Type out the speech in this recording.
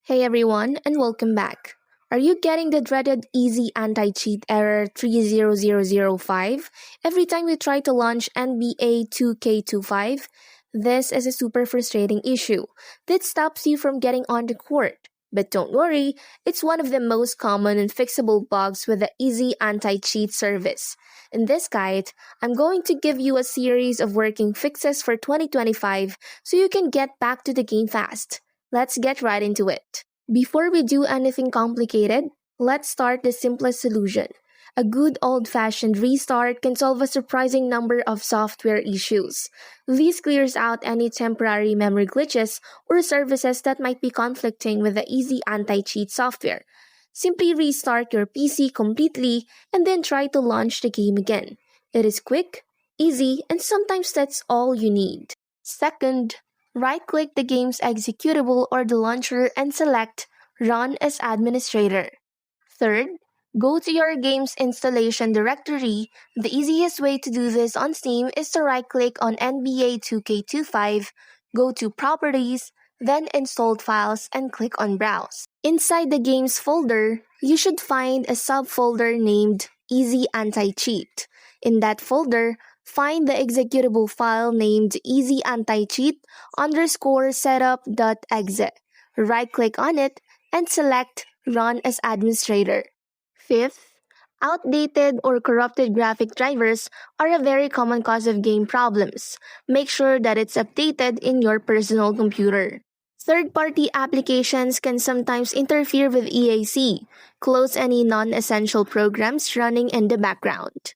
Hey everyone, and welcome back. Are you getting the dreaded easy anti-cheat error 30005 every time you try to launch NBA 2K25? This is a super frustrating issue that stops you from getting on the court. But don't worry, it's one of the most common and fixable bugs with the Easy Anti-Cheat service. In this guide, I'm going to give you a series of working fixes for 2025 so you can get back to the game fast. Let's get right into it. Before we do anything complicated, let's start the simplest solution. A good old-fashioned restart can solve a surprising number of software issues. This clears out any temporary memory glitches or services that might be conflicting with the Easy Anti-Cheat software. Simply restart your PC completely and then try to launch the game again. It is quick, easy, and sometimes that's all you need. Second, right-click the game's executable or the launcher and select Run as Administrator. Third, go to your game's installation directory. The easiest way to do this on Steam is to right-click on NBA 2K25, go to Properties, then Installed Files, and click on Browse. Inside the game's folder, you should find a subfolder named Easy Anti-Cheat. In that folder, find the executable file named EasyAntiCheat_setup.exe. Right-click on it and select Run as Administrator. Fifth, outdated or corrupted graphic drivers are a very common cause of game problems. Make sure that it's updated in your personal computer. Third-party applications can sometimes interfere with EAC. Close any non-essential programs running in the background.